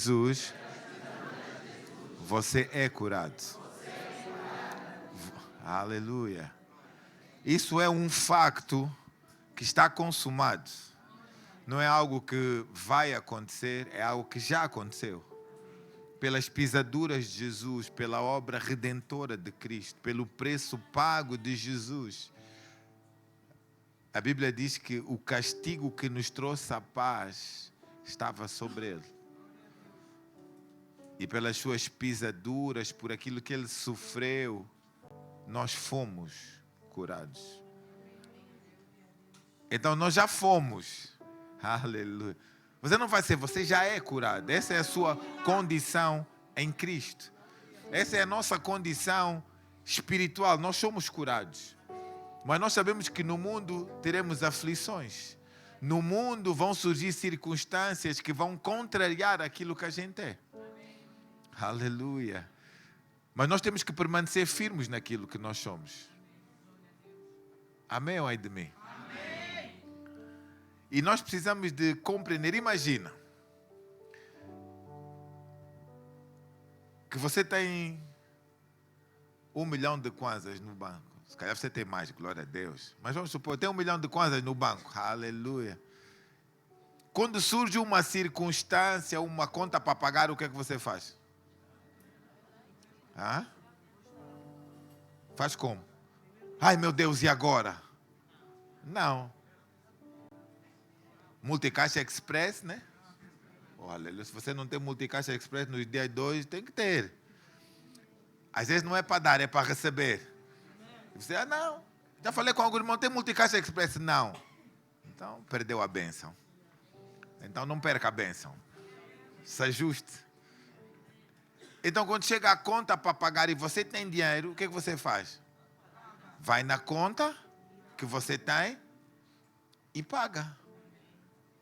Jesus, você é curado. Aleluia. Isso é um facto que está consumado. Não é algo que vai acontecer, é algo que já aconteceu. Pelas pisaduras de Jesus, pela obra redentora de Cristo, pelo preço pago de Jesus. A Bíblia diz que o castigo que nos trouxe a paz estava sobre ele. E pelas suas pisaduras, por aquilo que ele sofreu, nós fomos curados. Então nós já fomos. Aleluia. Você não vai ser, você já é curado. Essa é a sua condição em Cristo. Essa é a nossa condição espiritual. Nós somos curados. Mas nós sabemos que no mundo teremos aflições. No mundo vão surgir circunstâncias que vão contrariar aquilo que a gente é. Aleluia. Mas nós temos que permanecer firmes naquilo que nós somos. Amém ou ai de mim? Amém. E nós precisamos de compreender. Imagina que você tem 1 milhão de kwanzas no banco. Se calhar você tem mais, glória a Deus. Mas vamos supor, tem 1 milhão de kwanzas no banco. Aleluia. Quando surge uma circunstância, uma conta para pagar, o que é que você faz? Hã? Faz como? Ai meu Deus, e agora? Não. Multicaixa Express, né? Olha, se você não tem Multicaixa Express nos dias 2, tem que ter. Às vezes não é para dar, é para receber. E você, não. Já falei com algum irmão, tem Multicaixa Express? Não. Então, perdeu a bênção. Então, não perca a bênção. Se ajuste. Então, quando chega a conta para pagar e você tem dinheiro, o que você faz? Vai na conta que você tem e paga.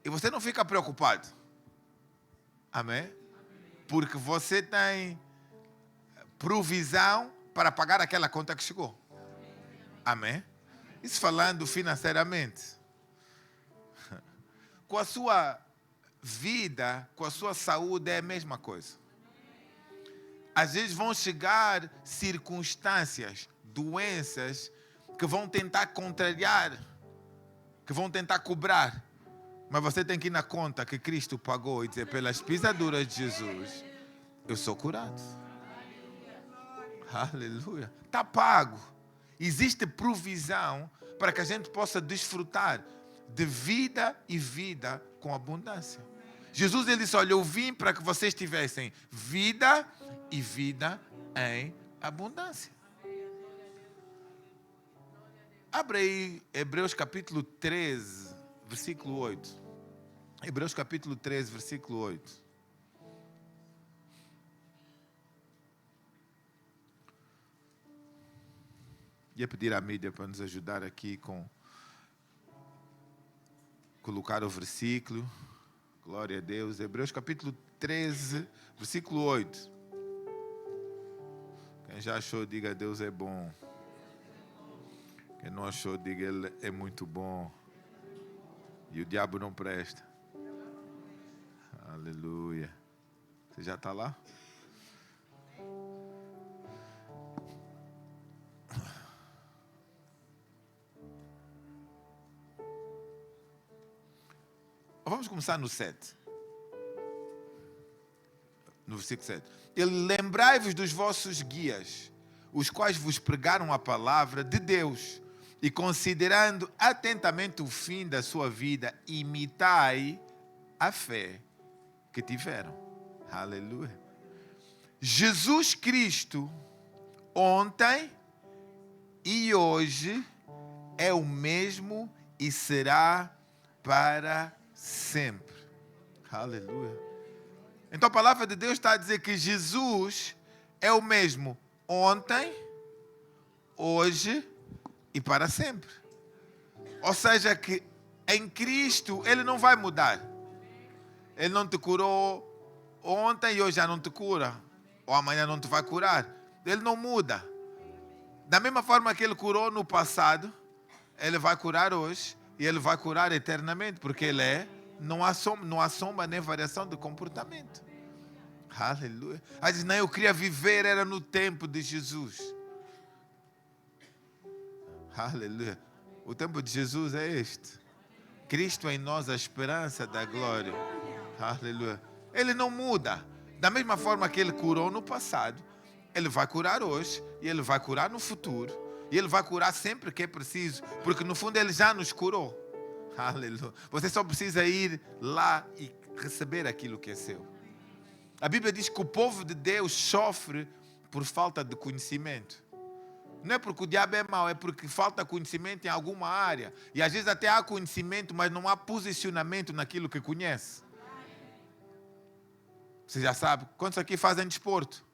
E você não fica preocupado. Amém? Porque você tem provisão para pagar aquela conta que chegou. Amém? Isso falando financeiramente. Com a sua vida, com a sua saúde, é a mesma coisa. Às vezes vão chegar circunstâncias, doenças, que vão tentar contrariar, que vão tentar cobrar. Mas você tem que ir na conta que Cristo pagou e dizer, pelas pisaduras de Jesus, eu sou curado. Aleluia. Está pago. Existe provisão para que a gente possa desfrutar de vida e vida com abundância. Jesus, ele disse, olha, eu vim para que vocês tivessem vida e vida em abundância. Abre aí Hebreus capítulo 13, versículo 8. Hebreus capítulo 13, versículo 8. Ia pedir à mídia para nos ajudar aqui com colocar o versículo. Glória a Deus. Hebreus capítulo 13, versículo 8. Quem já achou, diga Deus é bom. Quem não achou, diga Ele é muito bom. E o diabo não presta. Aleluia. Você já está lá? Vamos começar no 7. No versículo 7. Ele lembrai-vos dos vossos guias, os quais vos pregaram a palavra de Deus, e considerando atentamente o fim da sua vida, imitai a fé que tiveram. Aleluia. Jesus Cristo, ontem e hoje, é o mesmo e será para sempre. Aleluia. Então a palavra de Deus está a dizer que Jesus é o mesmo ontem, hoje e para sempre. Ou seja, que em Cristo Ele não vai mudar. Ele não te curou ontem e hoje já não te cura. Ou amanhã não te vai curar. Ele não muda. Da mesma forma que Ele curou no passado, Ele vai curar hoje e Ele vai curar eternamente. Porque Ele é, não há sombra nem variação de comportamento. Aleluia. Aí diz, não, eu queria viver, era no tempo de Jesus. Aleluia. O tempo de Jesus é este. Cristo em nós, a esperança da glória. Aleluia. Ele não muda. Da mesma forma que Ele curou no passado, Ele vai curar hoje, e Ele vai curar no futuro, e Ele vai curar sempre que é preciso, porque no fundo Ele já nos curou. Aleluia. Você só precisa ir lá e receber aquilo que é seu. A Bíblia diz que o povo de Deus sofre por falta de conhecimento. Não é porque o diabo é mau, é porque falta conhecimento em alguma área. E às vezes até há conhecimento, mas não há posicionamento naquilo que conhece. Você já sabe, quantos aqui fazem desporto?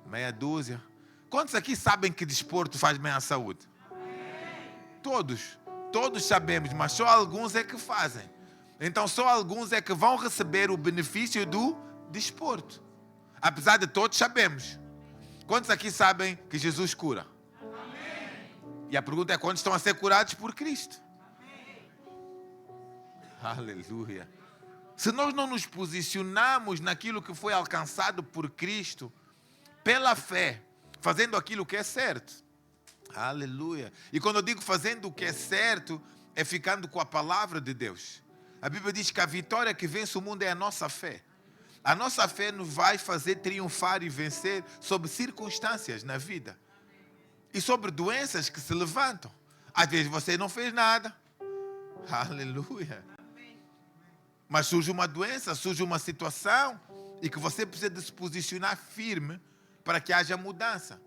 Meia dúzia. Quantos aqui sabem que desporto faz bem à saúde? Todos. Todos sabemos, mas só alguns é que fazem. Então só alguns é que vão receber o benefício do desporto. Apesar de todos sabemos. Quantos aqui sabem que Jesus cura? Amém. E a pergunta é, quantos estão a ser curados por Cristo? Amém. Aleluia. Se nós não nos posicionamos naquilo que foi alcançado por Cristo, pela fé, fazendo aquilo que é certo. Aleluia. E quando eu digo fazendo o que é certo, é ficando com a palavra de Deus. A Bíblia diz que a vitória que vence o mundo é a nossa fé. A nossa fé nos vai fazer triunfar e vencer sobre circunstâncias na vida. E sobre doenças que se levantam. Às vezes você não fez nada. Aleluia. Mas surge uma doença, surge uma situação, e que você precisa de se posicionar firme para que haja mudança.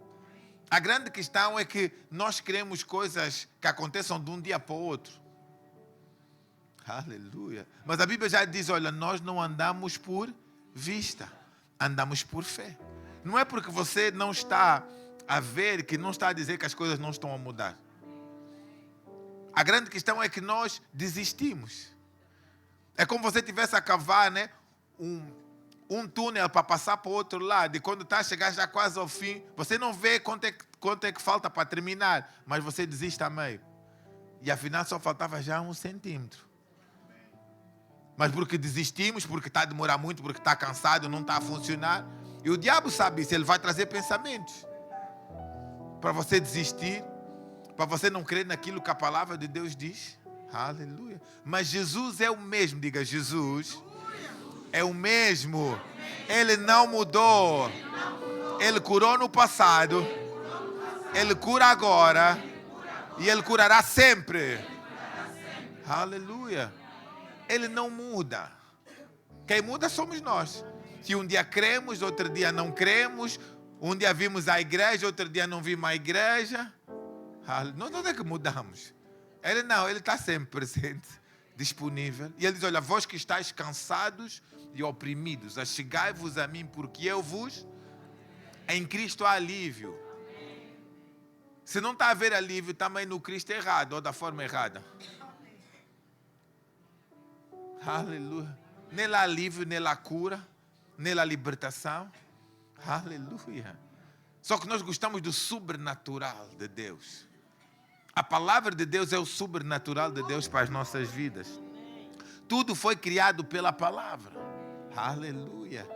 A grande questão é que nós queremos coisas que aconteçam de um dia para o outro. Aleluia. Mas a Bíblia já diz, olha, nós não andamos por vista, andamos por fé. Não é porque você não está a ver, que não está a dizer que as coisas não estão a mudar. A grande questão é que nós desistimos. É como você tivesse a cavar, né, um túnel para passar para o outro lado, e quando está a chegar já quase ao fim, você não vê quanto é que falta para terminar, mas você desiste a meio. E afinal só faltava já 1 centímetro. Mas porque desistimos, porque está a demorar muito, porque está cansado, não está a funcionar. E o diabo sabe isso, ele vai trazer pensamentos para você desistir, para você não crer naquilo que a palavra de Deus diz. Aleluia. Mas Jesus é o mesmo, diga, Jesus é o mesmo. Ele não mudou. Ele curou no passado, Ele cura agora, e Ele curará sempre. Aleluia. Ele não muda. Quem muda somos nós. Que um dia cremos, outro dia não cremos. Um dia vimos a igreja, outro dia não vimos a igreja. Nós é que mudamos. Ele não, Ele está sempre presente, disponível. E Ele diz, olha, vós que estáis cansados e oprimidos, achegai-vos a mim, porque eu vos... Em Cristo há alívio. Se não está a haver alívio, também no Cristo é errado, ou da forma errada. Aleluia. Nele há alívio, nele há cura, nele há libertação. Aleluia. Só que nós gostamos do sobrenatural de Deus. A palavra de Deus é o sobrenatural de Deus para as nossas vidas. Tudo foi criado pela palavra. Aleluia.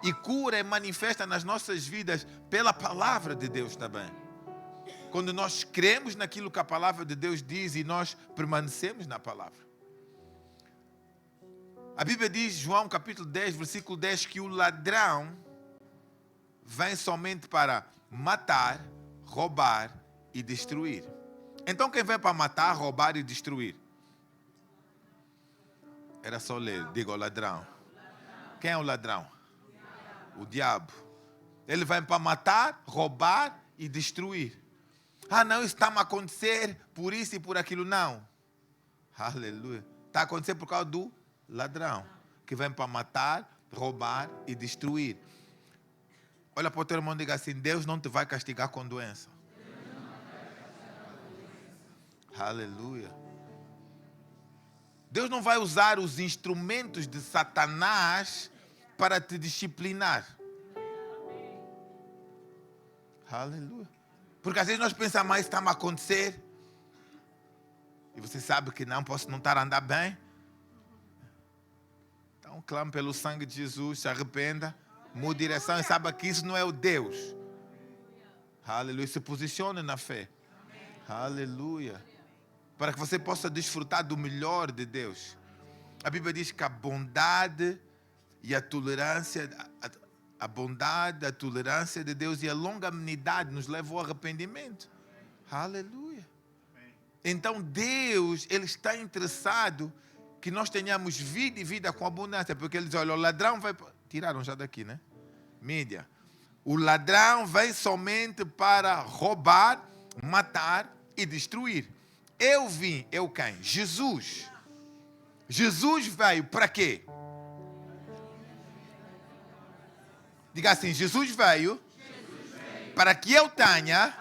E cura é manifesta nas nossas vidas pela palavra de Deus também. Quando nós cremos naquilo que a palavra de Deus diz e nós permanecemos na palavra. A Bíblia diz, João capítulo 10, versículo 10, que o ladrão vem somente para matar, roubar e destruir. Então quem vem para matar, roubar e destruir? Era só ler, diga o ladrão. Quem é o ladrão? O diabo. Ele vem para matar, roubar e destruir. Não, isso está a acontecer por isso e por aquilo. Não. Aleluia. Está a acontecer por causa do ladrão, que vem para matar, roubar e destruir. Olha para o teu irmão e diga assim, Deus não te vai castigar com doença. Aleluia. Deus não vai usar os instrumentos de Satanás para te disciplinar. Aleluia. Porque às vezes nós pensamos, mas está a acontecer. E você sabe que não posso não estar a andar bem. Então Então, clame pelo sangue de Jesus, se arrependa, mude direção e saiba que isso não é o Deus. Aleluia. Se posicione na fé. Aleluia. Para que você possa desfrutar do melhor de Deus. A Bíblia diz que a bondade e a tolerância, a bondade, a tolerância de Deus e a longanimidade nos levam ao arrependimento. Aleluia. Então Deus, Ele está interessado que nós tenhamos vida e vida com abundância. Porque Ele diz, olha, o ladrão vai... Tiraram já daqui, né? Mídia. O ladrão vem somente para roubar, matar e destruir. Eu vim, eu quem? Jesus. Jesus veio para quê? Diga assim, Jesus veio para que eu tenha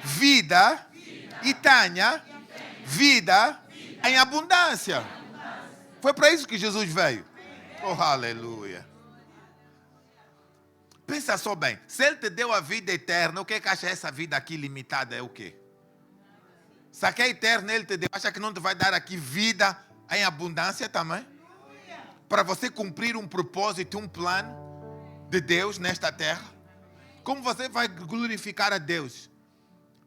vida e tenha vida em abundância. Foi para isso que Jesus veio. Oh, aleluia. Pensa só bem, se Ele te deu a vida eterna, o que é que acha essa vida aqui limitada? É o quê? Se aqui é eterna, Ele te deu, acha que não te vai dar aqui vida em abundância também? Para você cumprir um propósito, um plano de Deus nesta terra? Como você vai glorificar a Deus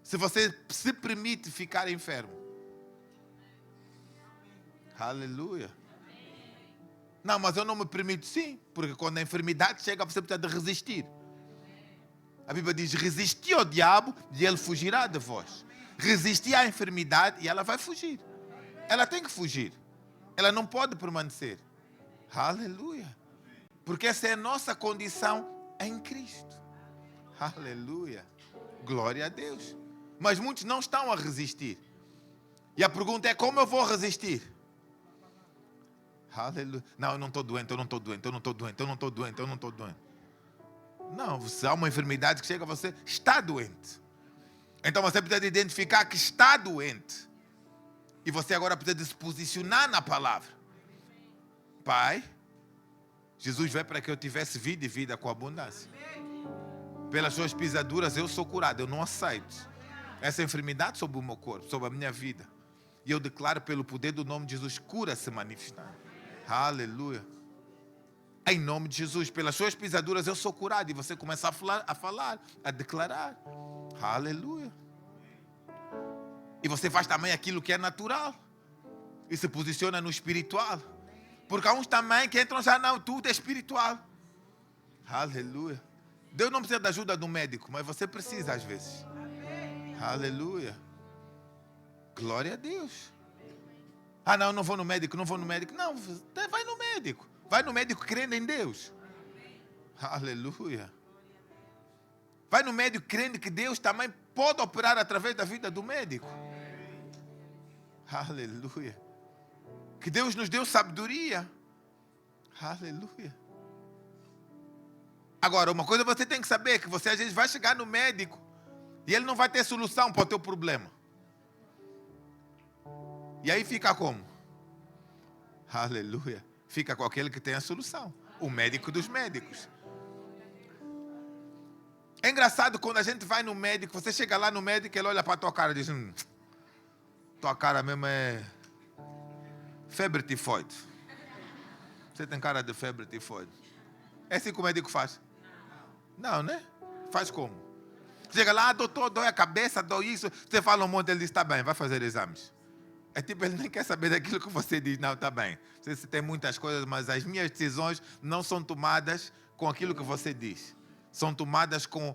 se você se permite ficar enfermo? Aleluia. Não, mas eu não me permito. Sim, porque quando a enfermidade chega, você precisa de resistir. A Bíblia diz, resisti ao diabo e ele fugirá de vós. Resistir à enfermidade e ela vai fugir. Ela tem que fugir. Ela não pode permanecer. Aleluia. Porque essa é a nossa condição em Cristo. Aleluia. Glória a Deus. Mas muitos não estão a resistir. E a pergunta é, como eu vou resistir? Aleluia. Não, eu não estou doente, eu não estou doente, eu não estou doente, eu não estou doente, eu não estou doente. Não, se há uma enfermidade que chega a você, está doente. Então você precisa de identificar que está doente. E você agora precisa de se posicionar na palavra. Pai, Jesus veio para que eu tivesse vida e vida com abundância. Pelas suas pisaduras eu sou curado. Eu não aceito essa enfermidade sobre o meu corpo, sobre a minha vida. E eu declaro pelo poder do nome de Jesus, cura se manifestar. Aleluia. Em nome de Jesus, pelas suas pisaduras eu sou curado. E você começa a falar, a declarar. Aleluia. E você faz também aquilo que é natural. E se posiciona no espiritual. Porque há uns também que entram já, não, tudo é espiritual. Aleluia. Deus não precisa da ajuda do médico, mas você precisa às vezes. Aleluia. Glória a Deus. Ah, não, não vou no médico, não vou no médico. Não, vai no médico. Vai no médico crendo em Deus. Aleluia. Vai no médico crendo que Deus também pode operar através da vida do médico. Aleluia. Que Deus nos deu sabedoria. Aleluia. Agora, uma coisa você tem que saber, que você às vezes vai chegar no médico e ele não vai ter solução para o teu problema. E aí fica como? Aleluia. Fica com aquele que tem a solução. O médico dos médicos. É engraçado quando a gente vai no médico, você chega lá no médico, ele olha para a tua cara e diz, tua cara mesmo é febre tifoide. Você tem cara de febre tifoide. É assim que o médico faz? Não, né? Faz como? Chega lá, doutor, dói a cabeça, dói isso. Você fala um monte, ele diz, está bem, vai fazer exames. É tipo, ele nem quer saber daquilo que você diz. Não, está bem. Você tem muitas coisas, mas as minhas decisões não são tomadas com aquilo que você diz. São tomadas com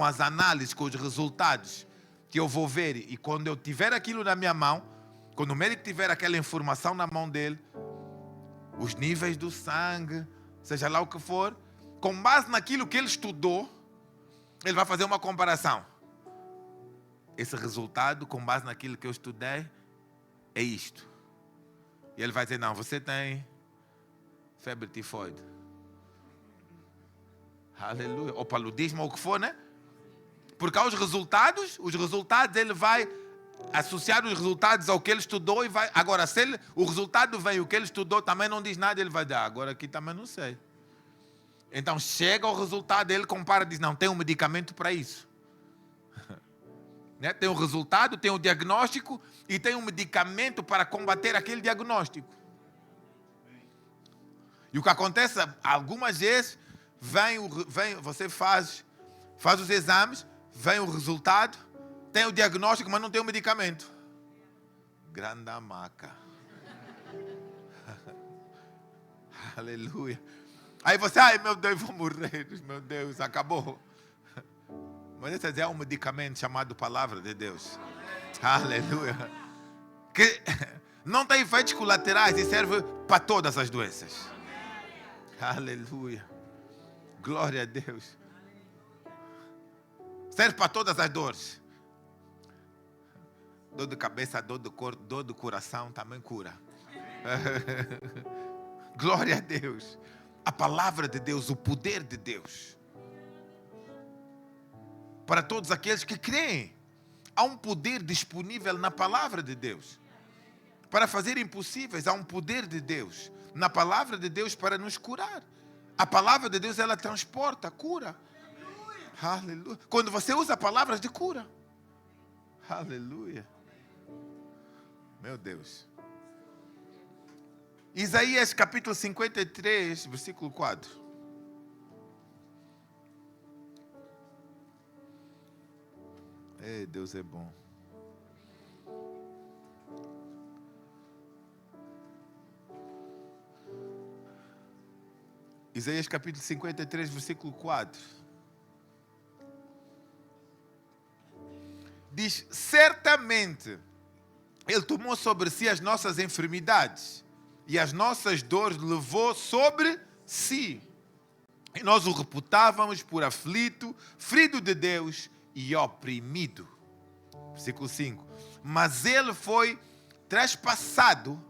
as análises, com os resultados que eu vou ver. E quando eu tiver aquilo na minha mão, quando o médico tiver aquela informação na mão dele, os níveis do sangue, seja lá o que for, com base naquilo que ele estudou, ele vai fazer uma comparação. Esse resultado, com base naquilo que eu estudei, é isto. E ele vai dizer, não, você tem febre tifoide. Aleluia. Ou paludismo, ou o que for, né? Porque há os resultados ele vai associar os resultados ao que ele estudou e vai... Agora, se o resultado vem, o que ele estudou também não diz nada, ele vai dizer, agora aqui também não sei. Então, chega o resultado, ele compara e diz, não, tem um medicamento para isso. Né? Tem o resultado, tem o diagnóstico e tem um medicamento para combater aquele diagnóstico. E o que acontece algumas vezes, você faz os exames, vem o resultado, tem o diagnóstico, mas não tem o medicamento. Grande maca. Aleluia. Aí você, ai meu Deus, vou morrer, meu Deus, acabou. Mas esse é um medicamento chamado Palavra de Deus. Aleluia. Que não tem efeitos colaterais e serve para todas as doenças. Aleluia. Glória a Deus. Serve para todas as dores. Dor de cabeça, dor de corpo, dor do coração também cura. Glória a Deus. A palavra de Deus, o poder de Deus. Para todos aqueles que creem, há um poder disponível na palavra de Deus. Para fazer impossíveis, há um poder de Deus na palavra de Deus para nos curar. A palavra de Deus, ela transporta, cura. Aleluia. Quando você usa palavras de cura. Aleluia. Meu Deus. Isaías capítulo 53, versículo 4. Ei, Deus é bom. Isaías capítulo 53, versículo 4. Diz: certamente Ele tomou sobre si as nossas enfermidades e as nossas dores levou sobre si. E nós o reputávamos por aflito, ferido de Deus e oprimido. Versículo 5. Mas Ele foi traspassado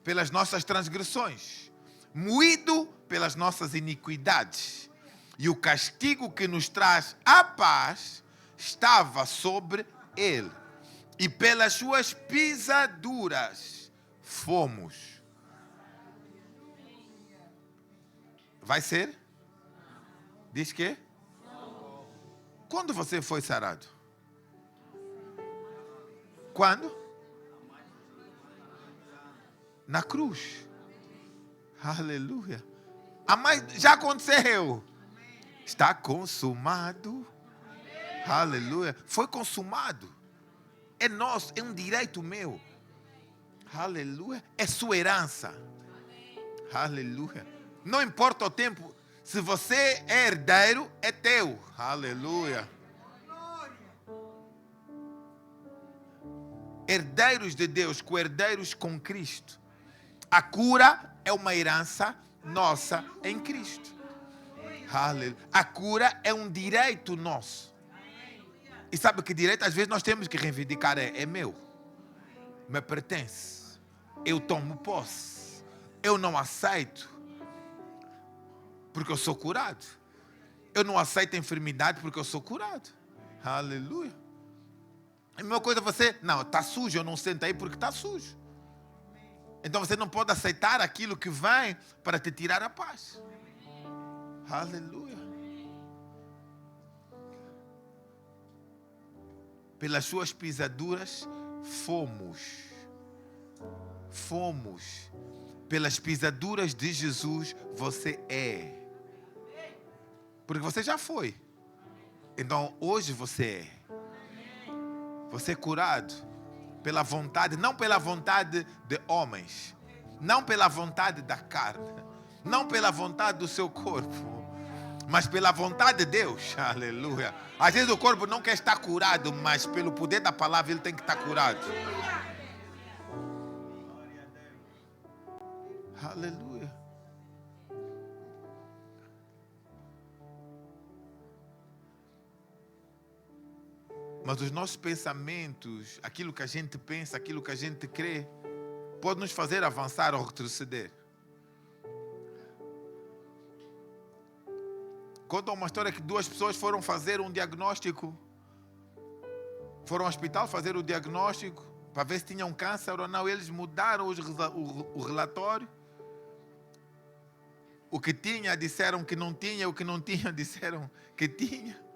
pelas nossas transgressões, moído pelas nossas iniquidades. E o castigo que nos traz a paz estava sobre Ele. E pelas suas pisaduras fomos. Vai ser? Diz que? Quando você foi sarado? Quando? Na cruz. Aleluia. Já aconteceu. Está consumado. Aleluia. Foi consumado. É nosso, é um direito meu. Aleluia. É sua herança. Aleluia. Não importa o tempo. Se você é herdeiro, é teu. Aleluia. Herdeiros de Deus, co-herdeiros com Cristo. A cura é uma herança nossa em Cristo. Aleluia. A cura é um direito nosso. E sabe que direito às vezes nós temos que reivindicar, é meu. Me pertence. Eu tomo posse. Eu não aceito. Porque eu sou curado. Eu não aceito a enfermidade porque eu sou curado. Aleluia. A mesma coisa você, não, está sujo, eu não sento aí porque está sujo. Então você não pode aceitar aquilo que vem para te tirar a paz. Aleluia. Pelas suas pisaduras fomos. Fomos. Pelas pisaduras de Jesus você é. Porque você já foi. Então hoje você é. Você é curado pela vontade, não pela vontade de homens, não pela vontade da carne, não pela vontade do seu corpo, mas pela vontade de Deus. Aleluia. Às vezes o corpo não quer estar curado, mas pelo poder da palavra ele tem que estar curado. Aleluia. Mas os nossos pensamentos, aquilo que a gente pensa, aquilo que a gente crê, pode nos fazer avançar ou retroceder. Conta uma história que 2 pessoas foram fazer um diagnóstico. Foram ao hospital fazer o diagnóstico para ver se tinham câncer ou não. Eles mudaram o relatório. O que tinha disseram que não tinha, o que não tinha disseram que tinha.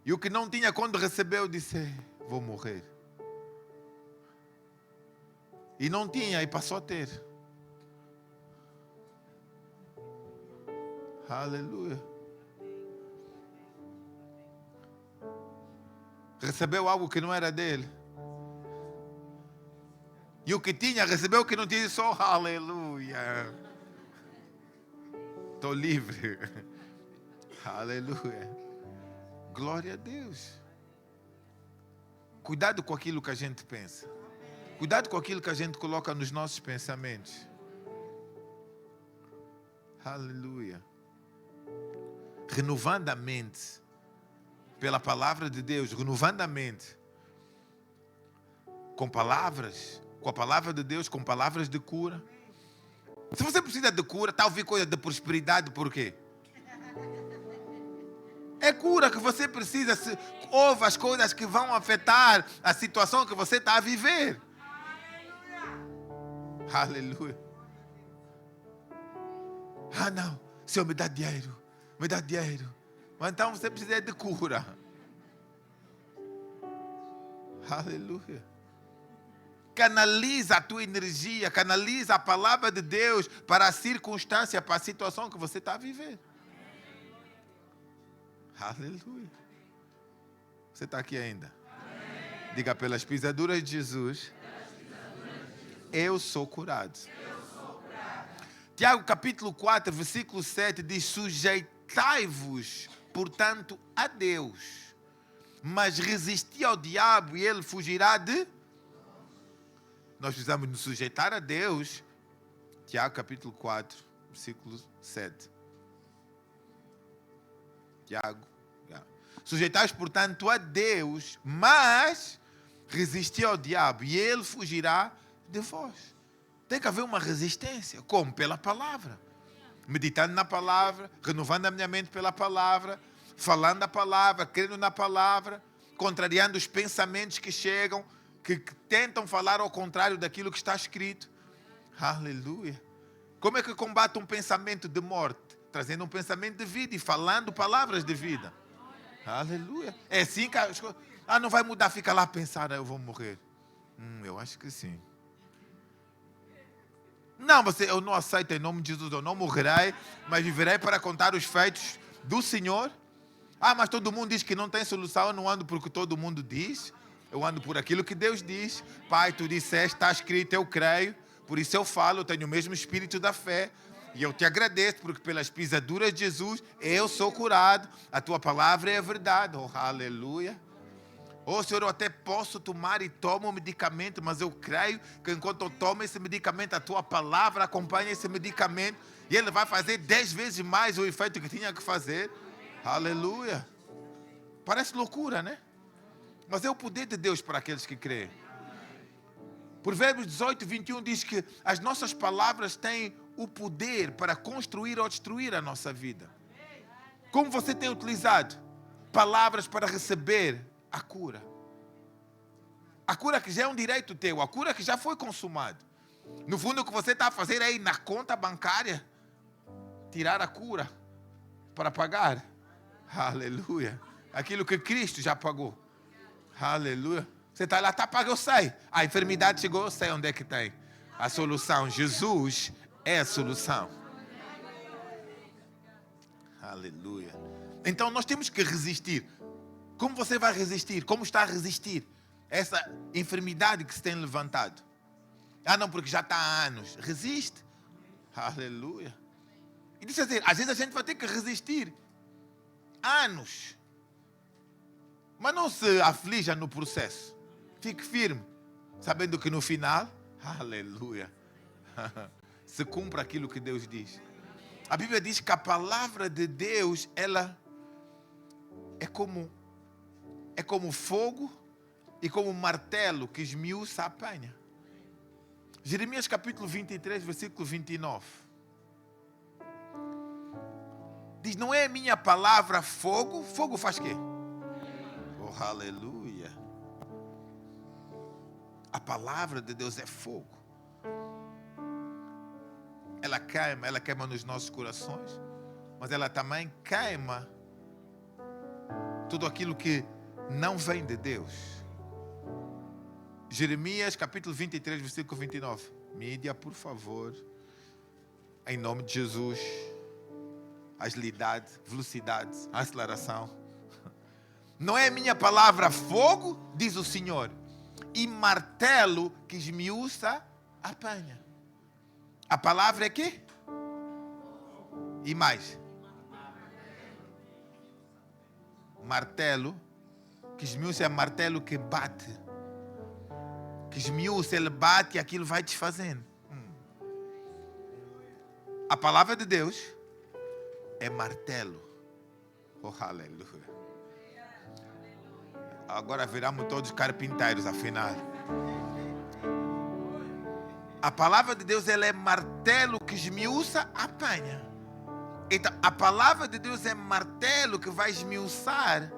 E o que não tinha, quando recebeu, disse: vou morrer. E não tinha, e passou a ter. Aleluia. Recebeu algo que não era dele. E o que tinha, recebeu o que não tinha. Só aleluia. Estou livre. Aleluia. Glória a Deus. Cuidado com aquilo que a gente pensa. Cuidado com aquilo que a gente coloca nos nossos pensamentos. Aleluia. Renovando a mente pela palavra de Deus, renovando a mente com palavras, com a palavra de Deus, com palavras de cura. Se você precisa de cura, está a ouvir coisa de prosperidade, por quê? É cura que você precisa. Se ouve as coisas que vão afetar a situação que você está a viver. Aleluia. Ah, não. Senhor, me dá dinheiro. Me dá dinheiro. Mas então você precisa de cura. Aleluia. Canaliza a tua energia. Canaliza a palavra de Deus para a circunstância, para a situação que você está a viver. Aleluia. Você está aqui ainda? Amém. Diga, pelas pisaduras de Jesus, eu sou curado. Tiago capítulo 4, versículo 7 diz: sujeitai-vos, portanto, a Deus, mas resisti ao diabo e ele fugirá de... Nós precisamos nos sujeitar a Deus. Tiago capítulo 4, versículo 7. Tiago. Sujeitai-vos, portanto, a Deus, mas resisti ao diabo e ele fugirá de vós. Tem que haver uma resistência. Como? Pela palavra. Meditando na palavra, renovando a minha mente pela palavra, falando a palavra, crendo na palavra, contrariando os pensamentos que chegam, que tentam falar ao contrário daquilo que está escrito. Aleluia. Como é que combate um pensamento de morte? Trazendo um pensamento de vida e falando palavras de vida. Aleluia. É assim que as coisas... não vai mudar, fica lá a pensar, eu vou morrer. Eu acho que sim. Não, eu não aceito em nome de Jesus, eu não morrerei, mas viverei para contar os feitos do Senhor. Mas todo mundo diz que não tem solução. Eu não ando por o que todo mundo diz, eu ando por aquilo que Deus diz. Pai, tu disseste, está escrito, eu creio, por isso eu falo, eu tenho o mesmo espírito da fé. E eu te agradeço, porque pelas pisaduras de Jesus, eu sou curado. A tua palavra é a verdade. Oh, aleluia. Oh, Senhor, eu até posso tomar e tomo o medicamento, mas eu creio que enquanto eu tomo esse medicamento, a tua palavra acompanha esse medicamento e ele vai fazer 10 vezes mais o efeito que tinha que fazer. Aleluia. Parece loucura, né? Mas é o poder de Deus para aqueles que creem. Provérbios 18, 21 diz que as nossas palavras têm o poder para construir ou destruir a nossa vida. Como você tem utilizado palavras para receber a cura? A cura que já é um direito teu, a cura que já foi consumado. No fundo, o que você está a fazer é ir na conta bancária, tirar a cura para pagar. Aleluia. Aquilo que Cristo já pagou. Aleluia. Você está lá, está pago, eu sei. A enfermidade chegou, eu sei onde é que tem a solução. Jesus é a solução. Aleluia. Então nós temos que resistir. Como você vai resistir? Como está a resistir essa enfermidade que se tem levantado? Não, porque já está há anos. Resiste. Aleluia. E deixa eu dizer, às vezes a gente vai ter que resistir anos. Mas não se aflija no processo. Fique firme, sabendo que no final, aleluia, se cumpre aquilo que Deus diz. A Bíblia diz que a palavra de Deus, ela é como fogo e como martelo que esmiuça a panha. Jeremias capítulo 23, versículo 29. Diz, não é a minha palavra fogo? Fogo faz quê? Oh, aleluia. A palavra de Deus é fogo. Ela queima nos nossos corações, mas ela também queima tudo aquilo que não vem de Deus. Jeremias capítulo 23, versículo 29. Mídia, por favor, em nome de Jesus. agilidade, velocidade, aceleração. Não é minha palavra fogo, diz o Senhor, e martelo que esmiuça, apanha. A palavra é quê? E mais? Martelo, que esmiuça é martelo que bate. Que esmiuça, ele bate e aquilo vai desfazendo. A palavra de Deus é martelo. Oh, aleluia. Agora viramos todos carpinteiros, afinal. A palavra de Deus, ela é martelo que esmiuça, apanha. Então, a palavra de Deus é martelo que vai esmiuçar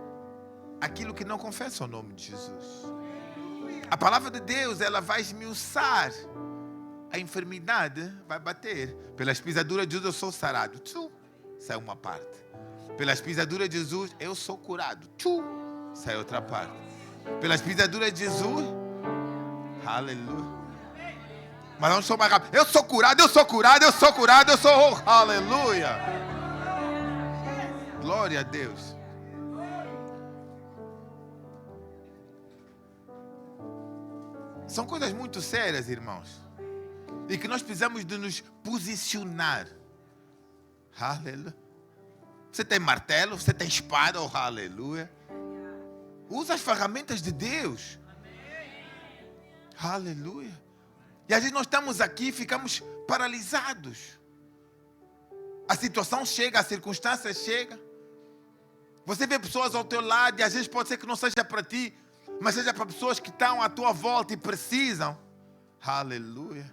aquilo que não confessa o nome de Jesus. A palavra de Deus, ela vai esmiuçar. A enfermidade vai bater. Pelas pisaduras de Jesus eu sou sarado. Sai uma parte. Pelas pisaduras de Jesus eu sou curado. Sai outra parte. Pelas pisaduras de Jesus, aleluia. Mas não sou mais rápido. Eu sou curado, eu sou curado, eu sou curado, eu sou, aleluia. Glória a Deus. São coisas muito sérias, irmãos. E que nós precisamos de nos posicionar. Aleluia. Você tem martelo, você tem espada, oh, aleluia. Usa as ferramentas de Deus. Aleluia. E às vezes nós estamos aqui e ficamos paralisados. A situação chega, a circunstância chega. Você vê pessoas ao teu lado e às vezes pode ser que não seja para ti, mas seja para pessoas que estão à tua volta e precisam. Aleluia.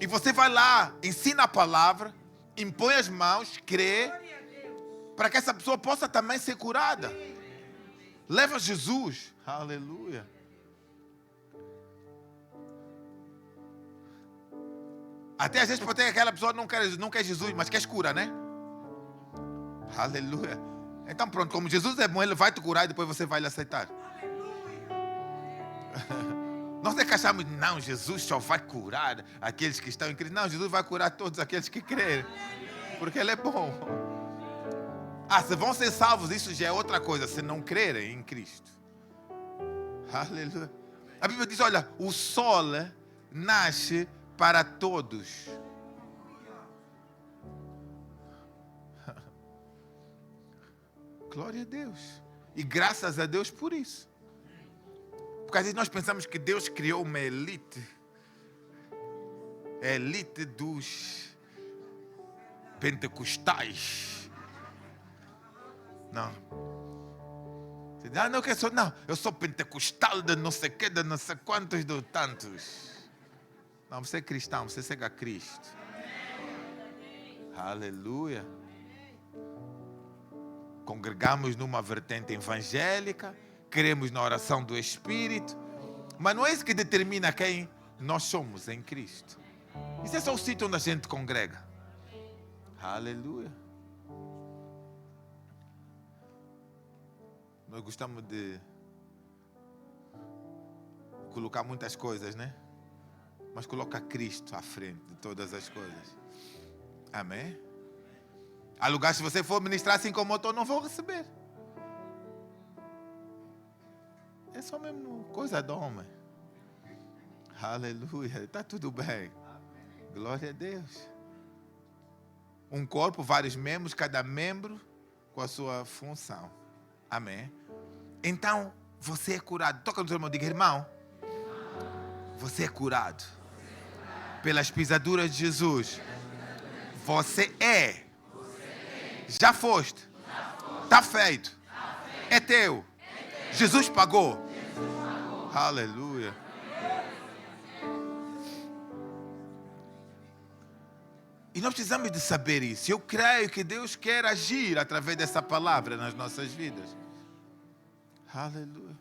E você vai lá, ensina a palavra, impõe as mãos, crê, para que essa pessoa possa também ser curada. Leva Jesus. Aleluia. Até às vezes pode ter que aquela pessoa não quer Jesus, mas quer cura, né? Aleluia. Então pronto, como Jesus é bom, Ele vai te curar e depois você vai lhe aceitar. Nós é que achamos, não, Jesus só vai curar aqueles que estão em Cristo. Não, Jesus vai curar todos aqueles que crerem. Porque Ele é bom. Se vão ser salvos, isso já é outra coisa, se não crerem em Cristo. Aleluia. A Bíblia diz, olha, o sol nasce para todos. Glória a Deus. E graças a Deus por isso. Porque às vezes nós pensamos que Deus criou uma elite. A elite dos pentecostais. Não. Não, eu sou pentecostal de não sei o que, de não sei quantos, de tantos. Não, você é cristão, você segue a Cristo. Aleluia. Congregamos numa vertente evangélica, cremos na oração do Espírito, mas não é isso que determina quem nós somos em Cristo. Isso é só o sítio onde a gente congrega. Aleluia. Nós gostamos de colocar muitas coisas, né? Mas coloca Cristo à frente de todas as coisas. Amém? Há lugares, se você for ministrar assim como eu estou, não vou receber. É só mesmo coisa de homem. Aleluia. Está tudo bem. Glória a Deus. Um corpo, vários membros, cada membro com a sua função. Amém? Então, você é curado. Toca no seu irmão e diga, irmão, você é curado. Pelas pisaduras de Jesus. Você é. Já foste. Está feito. É teu. Jesus pagou. Aleluia. E nós precisamos de saber isso. Eu creio que Deus quer agir através dessa palavra nas nossas vidas. Aleluia.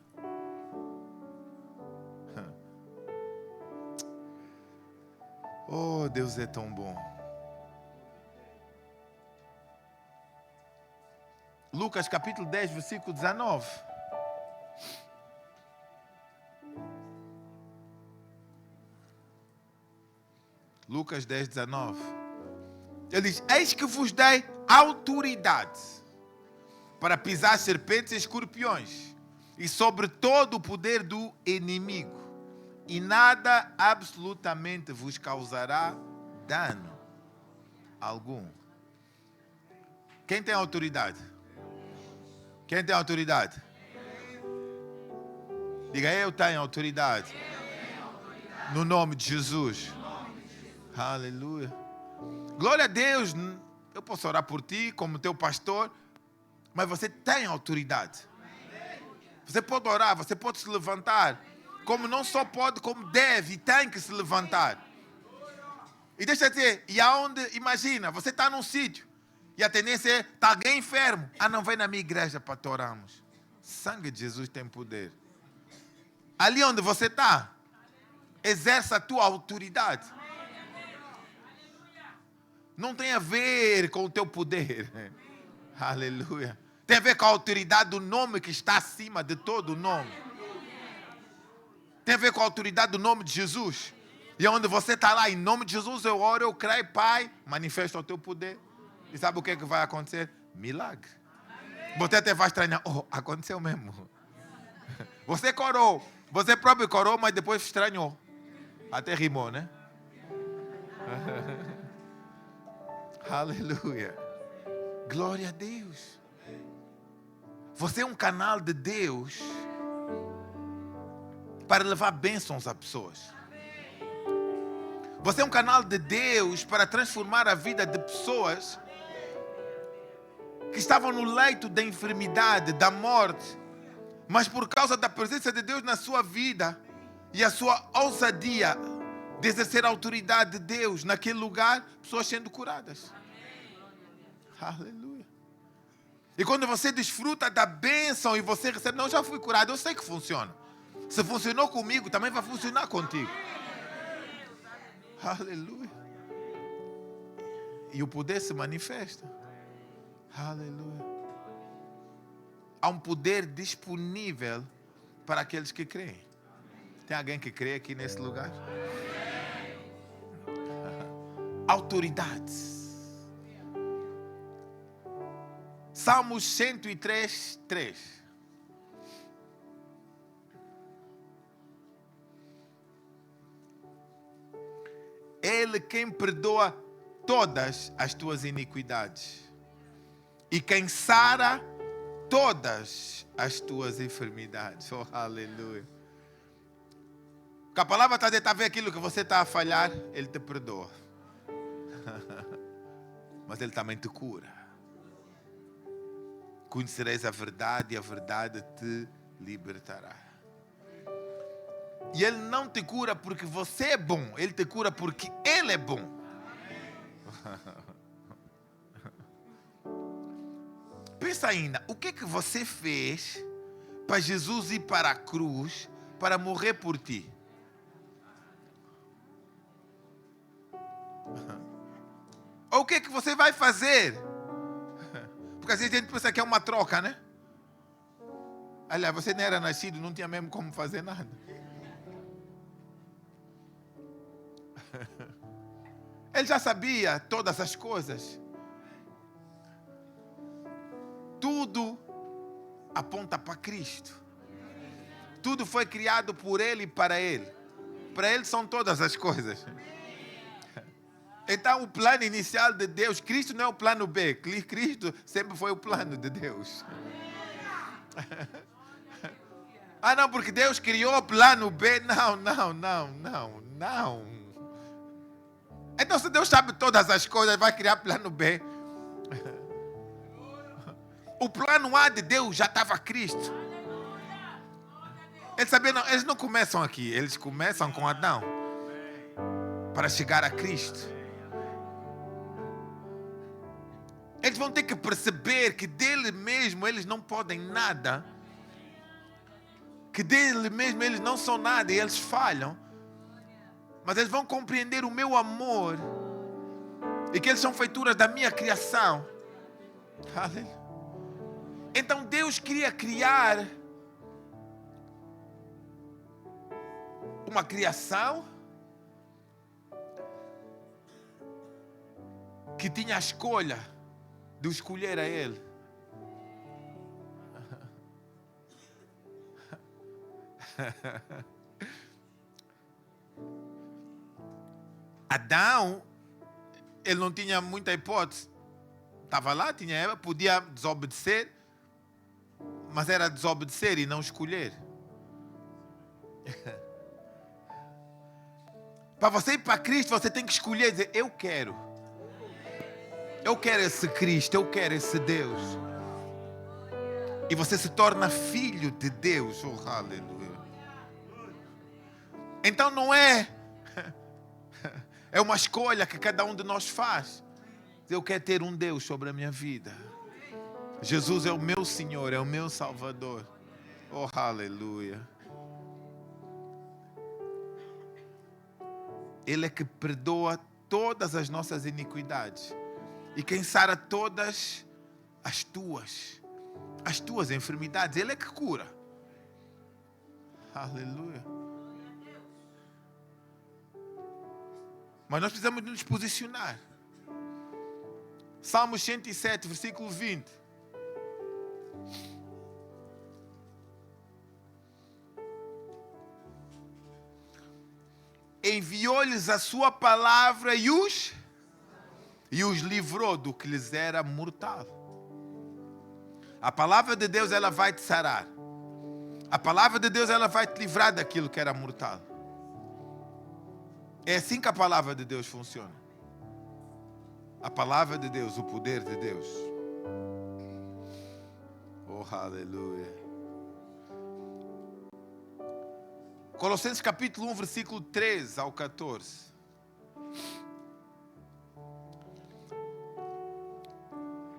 Oh, Deus é tão bom. Lucas capítulo 10, versículo 19. Lucas 10, 19. Ele diz: eis que vos dei autoridade para pisar serpentes e escorpiões e sobre todo o poder do inimigo, e nada absolutamente vos causará dano algum. Quem tem autoridade? Quem tem autoridade? Diga: eu tenho autoridade. No nome de Jesus. Aleluia. Glória a Deus. Eu posso orar por ti como teu pastor, mas você tem autoridade. Você pode orar, você pode se levantar. Como não só pode, como deve e tem que se levantar. E deixa eu dizer, e aonde, imagina, você está num sítio e a tendência é, está alguém enfermo. Não vem na minha igreja para te orarmos. Sangue de Jesus tem poder. Ali onde você está, exerce a tua autoridade. Não tem a ver com o teu poder. Aleluia. Tem a ver com a autoridade do nome que está acima de todo o nome. Tem a ver com a autoridade do nome de Jesus. E onde você está lá, em nome de Jesus, eu oro, eu creio, Pai, manifesta o teu poder. E sabe o que vai acontecer? Milagre. Você até vai estranhar. Oh, aconteceu mesmo. Você corou. Você próprio corou, mas depois estranhou. Até rimou, né? Aleluia. Glória a Deus. Você é um canal de Deus para levar bênçãos a pessoas. Você é um canal de Deus para transformar a vida de pessoas que estavam no leito da enfermidade, da morte, mas por causa da presença de Deus na sua vida e a sua ousadia de exercer a autoridade de Deus naquele lugar, pessoas sendo curadas. Aleluia. E quando você desfruta da bênção e você recebe, não, já fui curado, eu sei que funciona. Se funcionou comigo, também vai funcionar contigo. Aleluia. E o poder se manifesta. Aleluia. Há um poder disponível para aqueles que creem. Tem alguém que crê aqui nesse lugar? Autoridades. Salmos 103, 3. Ele quem perdoa todas as tuas iniquidades e quem sara todas as tuas enfermidades. Oh, aleluia. Que a palavra está a ver aquilo que você está a falhar, Ele te perdoa. Mas Ele também te cura. Conhecereis a verdade e a verdade te libertará. E Ele não te cura porque você é bom. Ele te cura porque Ele é bom. Pensa ainda, o que você fez para Jesus ir para a cruz para morrer por ti? Ou o que você vai fazer? Porque às vezes a gente pensa que é uma troca, né? Aliás, você não era nascido, não tinha mesmo como fazer nada. Ele já sabia todas as coisas. Tudo aponta para Cristo. Tudo foi criado por Ele e para Ele. Para Ele são todas as coisas. Então o plano inicial de Deus, Cristo não é o plano B. Cristo sempre foi o plano de Deus. Não, porque Deus criou o plano B. Não. Então se Deus sabe todas as coisas, vai criar plano B. O plano A de Deus já estava Cristo. Eles não começam aqui, eles começam com Adão para chegar a Cristo. Eles vão ter que perceber que dele mesmo eles não podem nada, que dele mesmo eles não são nada e eles falham, mas eles vão compreender o meu amor e que eles são feituras da minha criação. Aleluia. Então Deus queria criar uma criação que tinha a escolha de o escolher a Ele. Adão, ele não tinha muita hipótese. Estava lá, tinha Eva, podia desobedecer, mas era desobedecer e não escolher. Para você ir para Cristo, você tem que escolher e dizer: eu quero. Eu quero esse Cristo, eu quero esse Deus. E você se torna filho de Deus. Oh, aleluia. Então não é uma escolha que cada um de nós faz. Eu quero ter um Deus sobre a minha vida. Jesus é o meu Senhor, é o meu Salvador. Oh, aleluia. Ele é que perdoa todas as nossas iniquidades. E quem sara todas as tuas enfermidades. Ele é que cura. Aleluia. Mas nós precisamos nos posicionar. Salmos 107, versículo 20. Enviou-lhes a sua palavra e os livrou do que lhes era mortal. A palavra de Deus, ela vai te sarar. A palavra de Deus, ela vai te livrar daquilo que era mortal. É assim que a palavra de Deus funciona. A palavra de Deus, o poder de Deus. Oh, aleluia. Colossenses capítulo 1, versículo 13 ao 14.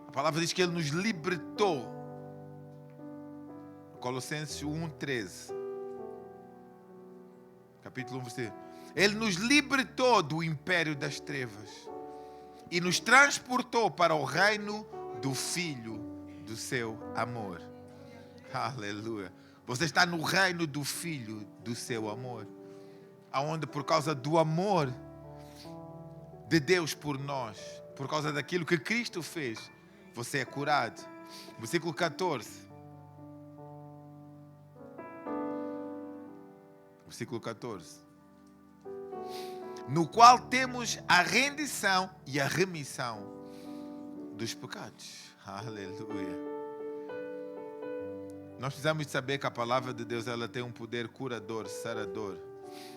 A palavra diz que Ele nos libertou. Colossenses 1, 13. Capítulo 1, versículo. Ele nos libertou do império das trevas e nos transportou para o reino do Filho do seu amor. Aleluia. Você está no reino do Filho do seu amor. Aonde por causa do amor de Deus por nós, por causa daquilo que Cristo fez, você é curado. Versículo 14. Versículo 14. No qual temos a rendição e a remissão dos pecados. Aleluia. Nós precisamos saber que a palavra de Deus, ela tem um poder curador, sarador,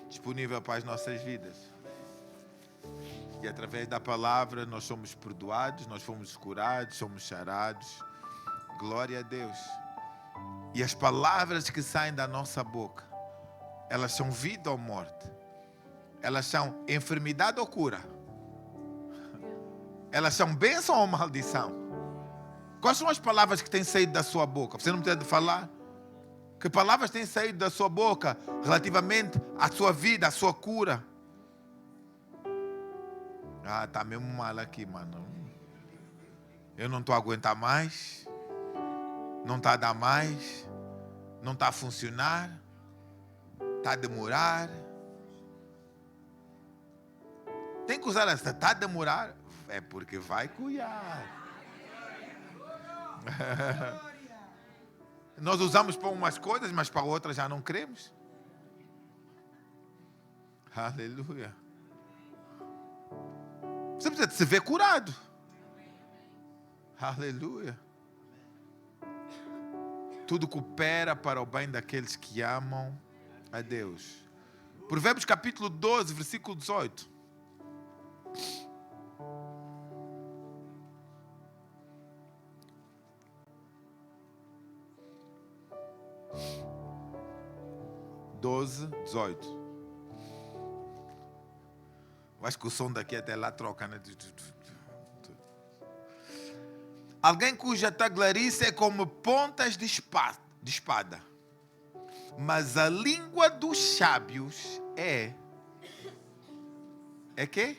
disponível para as nossas vidas. E através da palavra nós somos perdoados, nós fomos curados, somos sarados. Glória a Deus. E as palavras que saem da nossa boca, elas são vida ou morte. Elas são enfermidade ou cura. Elas são bênção ou maldição. Quais são as palavras que têm saído da sua boca? Você não precisa de falar. Que palavras têm saído da sua boca relativamente à sua vida, à sua cura? Ah, está mesmo mal aqui, mano. Eu não estou a aguentar mais. Não está a dar mais. Não está a funcionar. Está a demorar. Tem que usar essa. Está a demorar. É porque vai cuidar. Nós usamos para umas coisas, mas para outras já não cremos. Aleluia. Você precisa de se ver curado. Aleluia. Tudo coopera para o bem daqueles que amam a Deus. Provérbios capítulo 12, versículo 18. Eu acho que o som daqui até lá troca, né? Alguém cuja taglarice é como pontas de espada, mas a língua dos sábios é quê?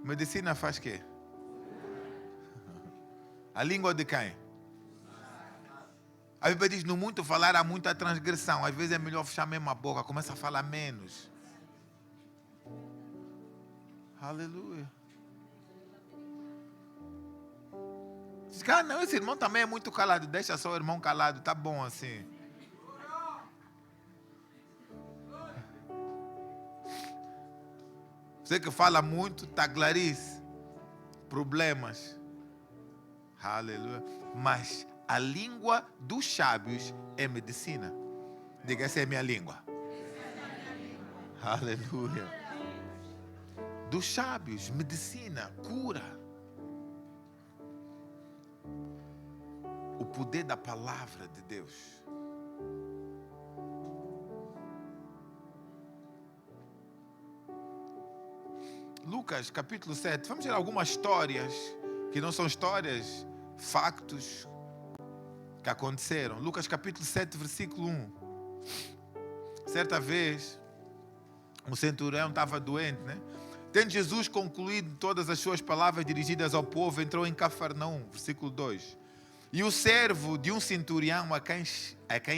Medicina faz quê? A língua de quem? A Bíblia diz: no muito falar há muita transgressão. Às vezes é melhor fechar mesmo a boca, começa a falar menos. Aleluia. Diz que, não, esse irmão também é muito calado. Deixa só o irmão calado, tá bom assim. Você que fala muito, tá clarice. Problemas. Aleluia. Mas a língua dos sábios é medicina. Diga, essa é a minha língua. Aleluia. Dos sábios, medicina, cura. O poder da palavra de Deus. Lucas capítulo 7. Vamos ver algumas histórias que não são histórias, factos que aconteceram. Lucas capítulo 7, versículo 1. Certa vez, um centurião estava doente, né? Tendo Jesus concluído todas as suas palavras dirigidas ao povo, entrou em Cafarnaum, versículo 2. E o servo de um centurião a quem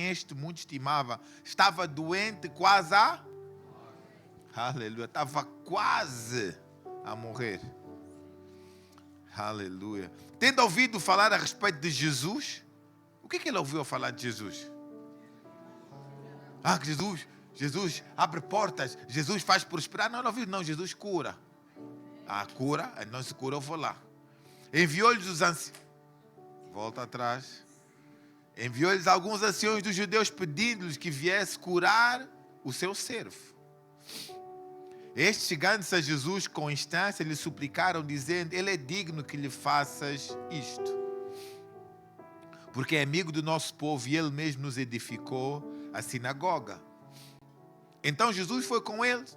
este muito estimava, estava doente quase a... Aleluia, estava quase a morrer. Aleluia. Tendo ouvido falar a respeito de Jesus, o que ele ouviu falar de Jesus? Que Jesus abre portas, Jesus faz prosperar. Não ouviu, não, Jesus cura. Cura, não se cura, eu vou lá. Enviou-lhes os anciãos. Volta atrás. Enviou-lhes alguns anciões dos judeus pedindo-lhes que viesse curar o seu servo. Estes, chegando-se a Jesus com instância, lhe suplicaram, dizendo: ele é digno que lhe faças isto, porque é amigo do nosso povo e ele mesmo nos edificou a sinagoga. Então Jesus foi com eles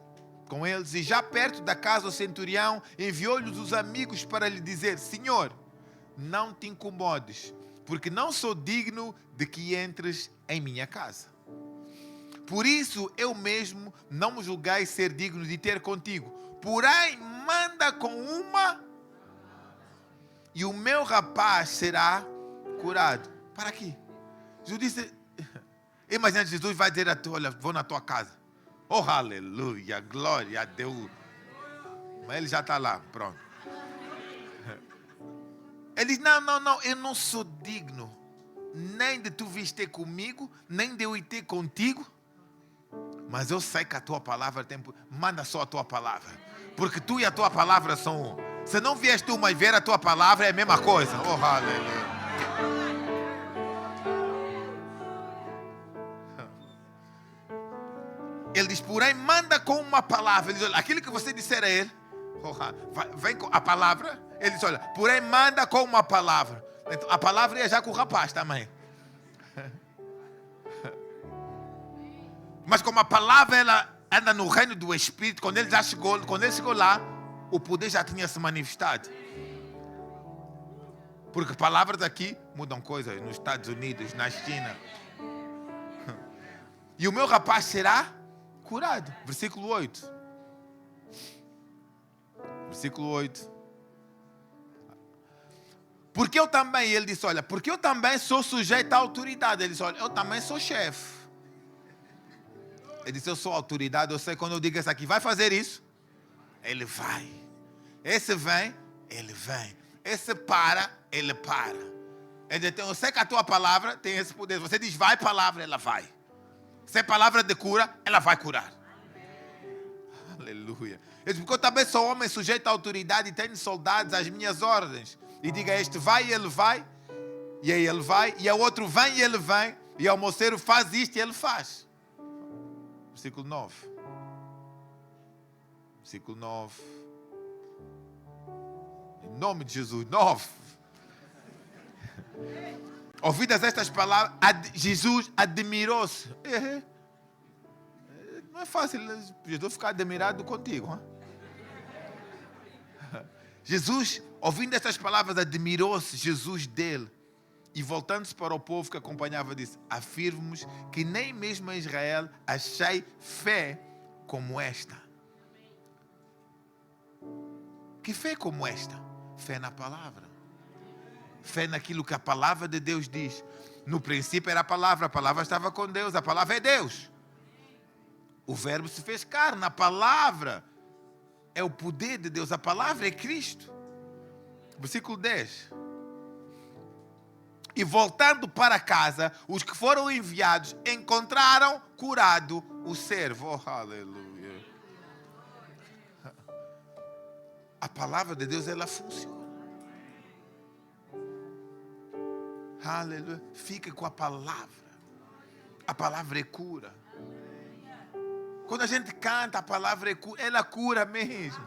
e já perto da casa do centurião, enviou-lhes os amigos para lhe dizer: Senhor, não te incomodes, porque não sou digno de que entres em minha casa. Por isso eu mesmo não me julguei ser digno de ter contigo. Porém, manda com uma e o meu rapaz será curado. Para aqui. Jesus disse, imagina, Jesus vai dizer a tu: olha, vou na tua casa. Oh, aleluia, glória a Deus. Mas ele já está lá, pronto. Ele diz, não, eu não sou digno nem de tu vires ter comigo, nem de eu ir ter contigo. Mas eu sei que a tua palavra tem... Manda só a tua palavra. Porque tu e a tua palavra são um. Se não vieste tu, mas ver a tua palavra é a mesma coisa. Oh, aleluia. Ele diz, porém, manda com uma palavra. Ele diz, olha, aquilo que você disser a ele, vem com a palavra. Ele diz, olha, porém, manda com uma palavra. Então, a palavra ia já com o rapaz também. Mas como a palavra ela anda no reino do Espírito, quando ele chegou lá, o poder já tinha se manifestado. Porque palavras aqui mudam coisas nos Estados Unidos, na China. E o meu rapaz será curado. Versículo 8. Versículo 8. Porque eu também, ele disse, olha, porque eu também sou sujeito à autoridade. Ele disse, olha, eu também sou chefe. Ele disse, eu sou autoridade, eu sei quando eu digo esse aqui, vai fazer isso? Ele vai. Esse vem, ele vem. Esse para, ele para. Ele diz, eu sei que a tua palavra tem esse poder. Você diz, vai palavra, ela vai. Se é palavra de cura, ela vai curar. Aleluia. Ele diz, porque eu também sou homem sujeito à autoridade e tenho soldados às minhas ordens. E diga, este vai e ele vai. E aí ele vai. E o outro vem e ele vem. E o moceiro faz isto e ele faz. Versículo 9. Versículo 9. Em nome de Jesus. 9. Ouvidas estas palavras, Jesus admirou-se. Não é fácil Jesus ficar admirado contigo. Hein? Jesus, ouvindo estas palavras, admirou-se Jesus dele. E voltando-se para o povo que acompanhava, disse, afirmo-vos que nem mesmo em Israel achei fé como esta. Que fé como esta? Fé na palavra. Fé naquilo que a palavra de Deus diz. No princípio era a palavra estava com Deus, a palavra é Deus. O verbo se fez carne, a palavra é o poder de Deus, a palavra é Cristo. Versículo 10. E voltando para casa, os que foram enviados encontraram curado o servo. Oh, aleluia. A palavra de Deus, ela funciona. Aleluia. Fica com a palavra. A palavra é cura. Quando a gente canta, a palavra é cura. Ela cura mesmo.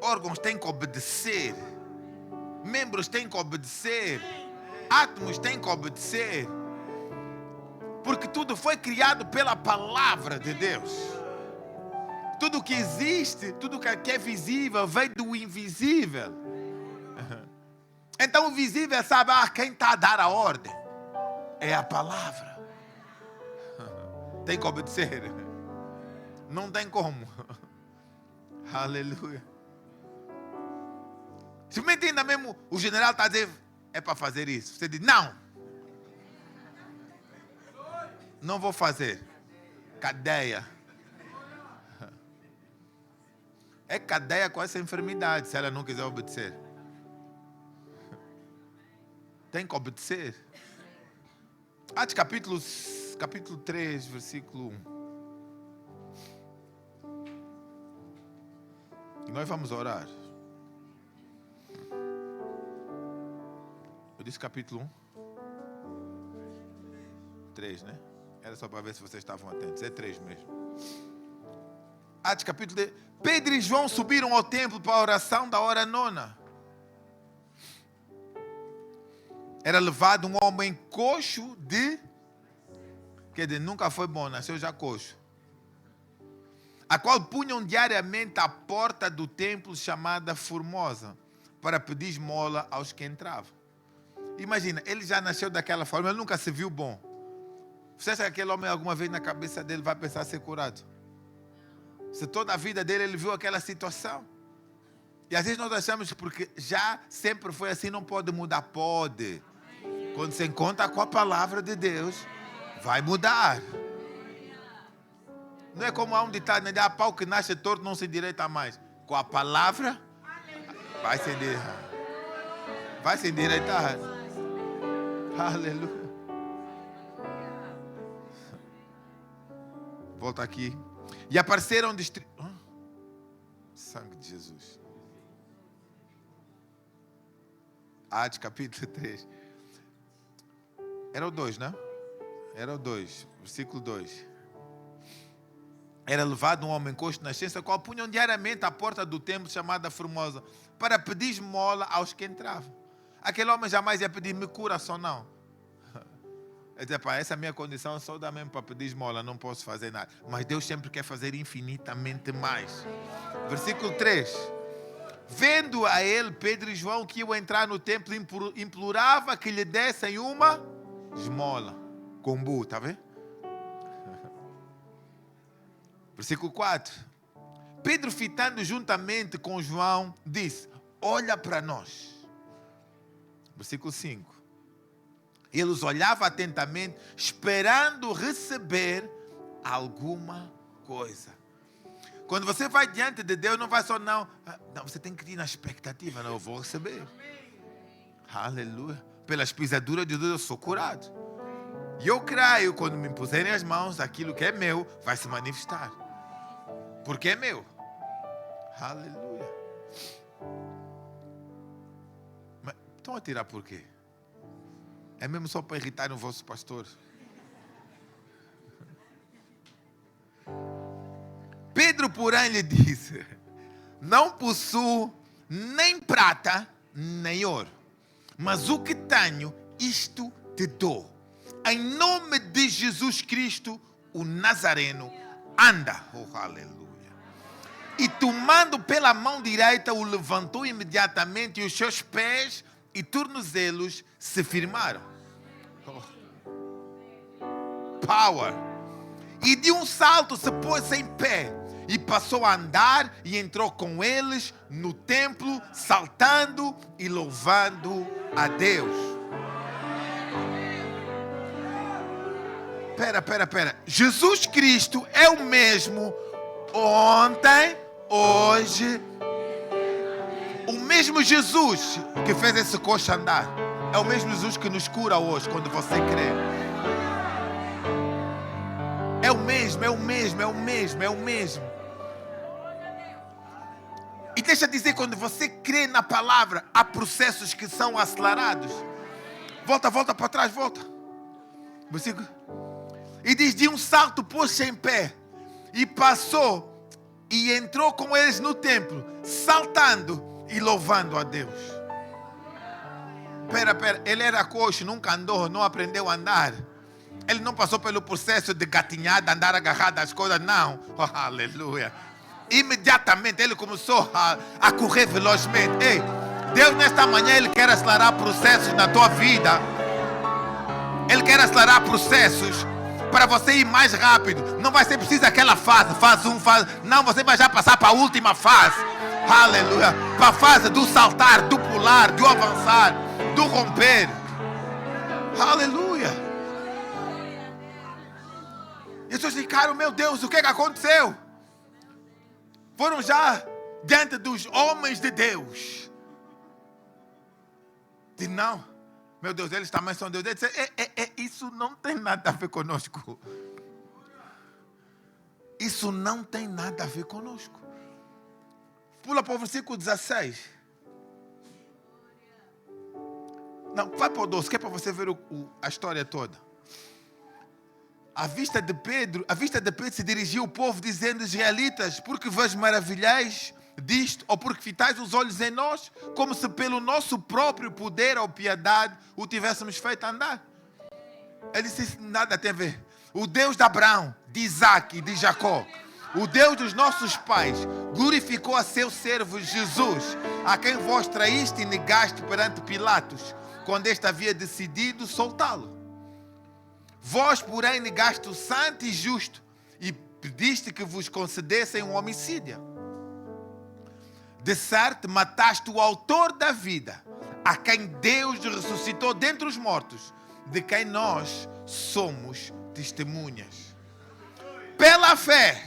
Órgãos têm que obedecer. Membros têm que obedecer. Átomos têm que obedecer. Porque tudo foi criado pela palavra de Deus. Tudo que existe, tudo que é visível, vem do invisível. Então o visível sabe quem está a dar a ordem. É a palavra. Tem que obedecer. Não tem como. Aleluia. Simplesmente ainda mesmo o general está a dizer, é para fazer isso. Você diz, não. Não vou fazer. Cadeia. É cadeia com essa enfermidade, se ela não quiser obedecer. Tem que obedecer. Atos capítulo 3, versículo 1. E nós vamos orar. Eu disse capítulo 1. 3, né? Era só para ver se vocês estavam atentos. É 3 mesmo. Atos capítulo 3. Pedro e João subiram ao templo para a oração da hora 9. Era levado um homem coxo de... Quer dizer, nunca foi bom, nasceu já coxo. A qual punham diariamente à porta do templo chamada Formosa, para pedir esmola aos que entravam. Imagina, ele já nasceu daquela forma, ele nunca se viu bom. Você acha que aquele homem alguma vez na cabeça dele vai pensar ser curado? Se toda a vida dele ele viu aquela situação. E às vezes nós achamos que porque já sempre foi assim, não pode mudar. Pode. Quando se encontra com a palavra de Deus, vai mudar. Não é como há um ditado, né? Há pau que nasce torto, não se endireita mais. Com a palavra, vai se endireitar. Vai se endireitar. Aleluia. Volta aqui. E apareceram sangue de Jesus. Atos capítulo 3. Era o 2, não? Era o 2, versículo 2. Era levado um homem coxo de nascença, qual punham diariamente à porta do templo chamada Formosa, para pedir esmola aos que entravam. Aquele homem jamais ia pedir, me cura só não. Ele dizia, pá, essa é a minha condição, só dá mesmo para pedir esmola, não posso fazer nada. Mas Deus sempre quer fazer infinitamente mais. Versículo 3. Vendo a ele, Pedro e João, que iam entrar no templo, implorava que lhe dessem uma esmola. Combu, está vendo? Versículo 4. Pedro, fitando juntamente com João, disse, olha para nós. Versículo 5. Ele os olhava atentamente, esperando receber alguma coisa. Quando você vai diante de Deus, não vai só não. Não, você tem que ir na expectativa. Não, eu vou receber. Aleluia. Pelas pisaduras de Deus eu sou curado. E eu creio, quando me impuserem as mãos, aquilo que é meu vai se manifestar. Porque é meu. Aleluia. Mas estão a tirar por quê? É mesmo só para irritar o vosso pastor? Pedro, porém, lhe disse, não possuo nem prata, nem ouro, mas o que tenho, isto te dou. Em nome de Jesus Cristo, o Nazareno, anda. Oh, aleluia. E tomando pela mão direita, o levantou imediatamente, e os seus pés e tornozelos se firmaram. Oh. Power. E de um salto se pôs em pé e passou a andar e entrou com eles no templo, saltando e louvando a Deus. Pera. Jesus Cristo é o mesmo ontem, hoje O mesmo Jesus que fez esse coxo andar é o mesmo Jesus que nos cura hoje quando você crê. É o mesmo, é o mesmo, é o mesmo, é o mesmo. E deixa eu dizer, quando você crê na palavra, há processos que são acelerados. Volta para trás, volta. Versículo. E diz, de um salto pôs-se em pé e passou e entrou com eles no templo, saltando e louvando a Deus. Pera, ele era coxo, nunca andou, não aprendeu a andar. Ele não passou pelo processo de gatinhada, andar agarrado às coisas, não. Oh, aleluia. Imediatamente ele começou a correr velozmente. Ei, Deus nesta manhã, Ele quer acelerar processos na tua vida. Ele quer acelerar processos para você ir mais rápido. Não vai ser preciso aquela fase, não, você vai já passar para a última fase. Aleluia. Para a fase do saltar, do pular, do avançar, do romper. Aleluia. E as pessoas ficaram, meu Deus, o que aconteceu? Foram já diante dos homens de Deus. Diz, não, meu Deus, eles também são Deus. Ele disse, isso não tem nada a ver conosco. Isso não tem nada a ver conosco. Pula para o versículo 16. Não, vai para o 12, que é para você ver a história toda. À vista de Pedro se dirigiu o povo, dizendo, israelitas, porque vos maravilhais disto, ou porque fitais os olhos em nós, como se pelo nosso próprio poder ou piedade o tivéssemos feito andar. Ele disse, nada tem a ver. O Deus de Abraão, de Isaac e de Jacó, o Deus dos nossos pais, glorificou a seu servo Jesus, a quem vós traíste e negaste perante Pilatos, quando este havia decidido soltá-lo. Vós, porém, negaste o santo e justo e pediste que vos concedessem um homicídio. De certo, mataste o autor da vida, a quem Deus ressuscitou dentre os mortos, de quem nós somos testemunhas. Pela fé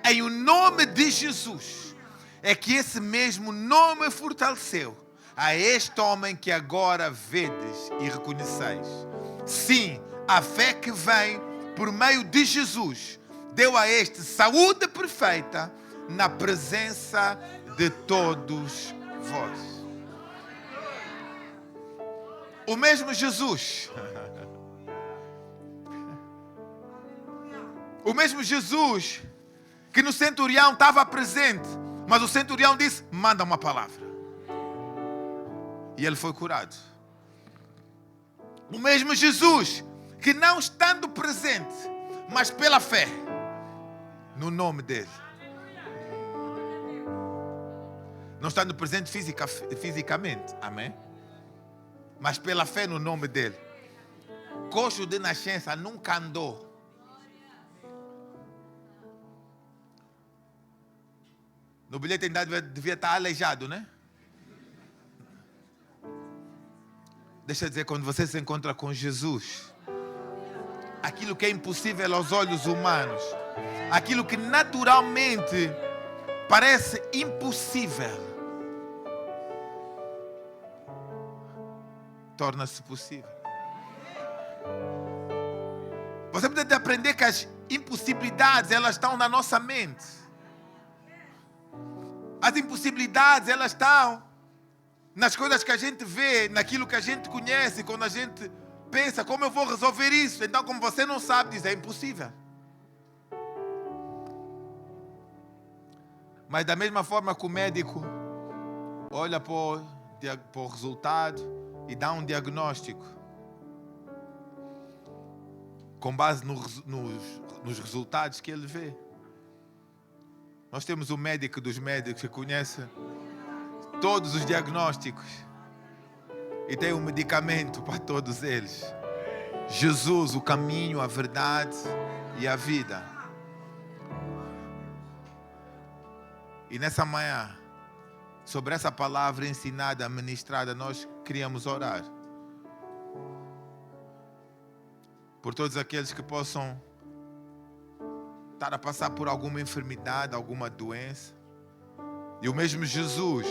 em o nome de Jesus, é que esse mesmo nome fortaleceu a este homem que agora vedes e reconheceis. Sim, a fé que vem por meio de Jesus deu a este saúde perfeita na presença de todos vós. O mesmo Jesus, o mesmo Jesus que no centurião estava presente, mas o centurião disse, manda uma palavra. E ele foi curado. O mesmo Jesus que não estando presente, mas pela fé no nome dele, não estando presente fisicamente, amém? Mas pela fé no nome dele, coxo de nascença, nunca andou. No bilhete ainda devia estar aleijado, né? Deixa eu dizer, quando você se encontra com Jesus, aquilo que é impossível aos olhos humanos, aquilo que naturalmente parece impossível, torna-se possível. Você precisa aprender que as impossibilidades, elas estão na nossa mente. As impossibilidades, elas estão nas coisas que a gente vê, naquilo que a gente conhece, quando a gente pensa, como eu vou resolver isso? Então, como você não sabe, diz, é impossível. Mas da mesma forma que o médico olha para o resultado e dá um diagnóstico com base nos resultados que ele vê. Nós temos o médico dos médicos que conhece todos os diagnósticos e tem um medicamento para todos eles. Jesus, o caminho, a verdade e a vida. E nessa manhã, sobre essa palavra ensinada, ministrada, nós queríamos orar por todos aqueles que possam estar a passar por alguma enfermidade, alguma doença, E o mesmo Jesus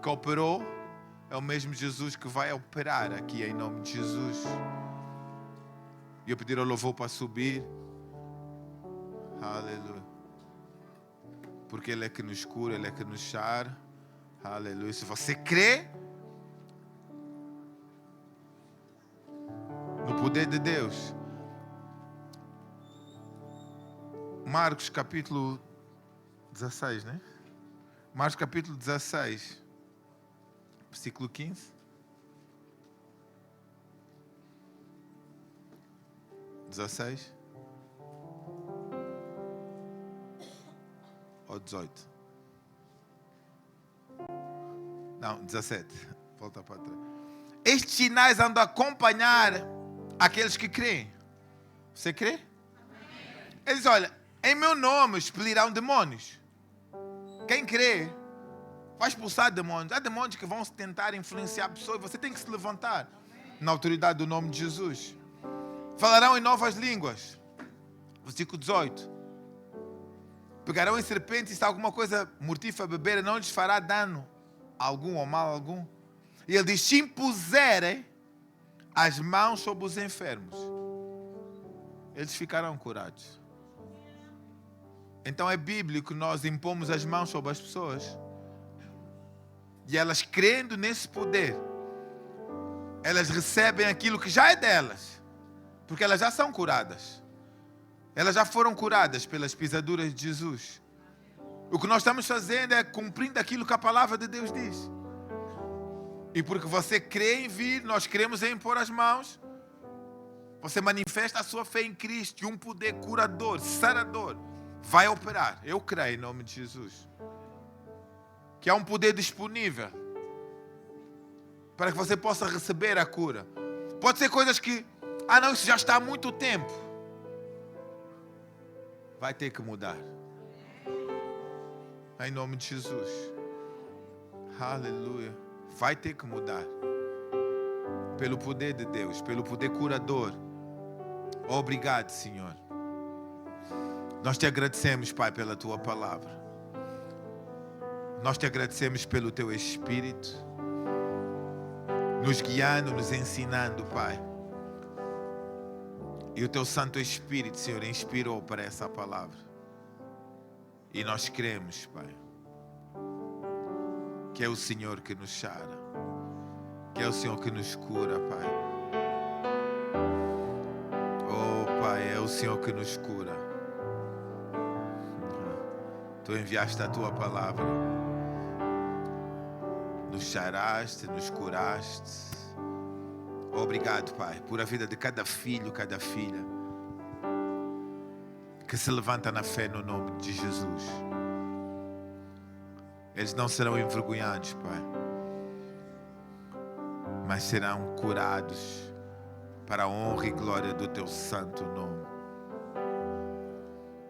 que operou é o mesmo Jesus que vai operar aqui em nome de Jesus. E eu pedir ao louvor para subir. Aleluia. Porque Ele é que nos cura, Ele é que nos sara. Aleluia. Se você crê no poder de Deus. Marcos capítulo 16, né? Marcos capítulo 16, versículo 15. 16 ou 18? Não, 17. Volta para trás. Estes sinais andam a acompanhar aqueles que creem. Você crê? Ele diz, olha, em meu nome expelirão demônios. Quem crê vai expulsar demônios. Há demônios que vão tentar influenciar pessoas. Você tem que se levantar na autoridade do nome de Jesus. Falarão em novas línguas. Versículo 18. Pegarão em serpentes e se alguma coisa mortífera beber, não lhes fará dano algum ou mal algum. E ele diz, se impuserem as mãos sobre os enfermos, eles ficarão curados. Então é bíblico que nós impomos as mãos sobre as pessoas. E elas crendo nesse poder, elas recebem aquilo que já é delas. Porque elas já são curadas. Elas já foram curadas pelas pisaduras de Jesus. O que nós estamos fazendo é cumprindo aquilo que a palavra de Deus diz. E porque você crê em vir, nós cremos em impor as mãos. Você manifesta a sua fé em Cristo. E um poder curador, sarador, vai operar. Eu creio em nome de Jesus. Que há um poder disponível para que você possa receber a cura. Pode ser coisas que, não, isso já está há muito tempo. Vai ter que mudar. Em nome de Jesus. Aleluia. Vai ter que mudar. Pelo poder de Deus, pelo poder curador. Obrigado, Senhor. Nós te agradecemos, Pai, pela tua palavra. Nós te agradecemos pelo teu Espírito, nos guiando, nos ensinando, Pai. E o teu Santo Espírito, Senhor, inspirou para essa palavra. E nós cremos, Pai, que é o Senhor que nos sara, que é o Senhor que nos cura, Pai. Oh, Pai, é o Senhor que nos cura. Tu enviaste a tua palavra, nos saraste, nos curaste. Obrigado, Pai, por a vida de cada filho, cada filha que se levanta na fé no nome de Jesus. Eles não serão envergonhados, Pai, mas serão curados para a honra e glória do teu santo nome.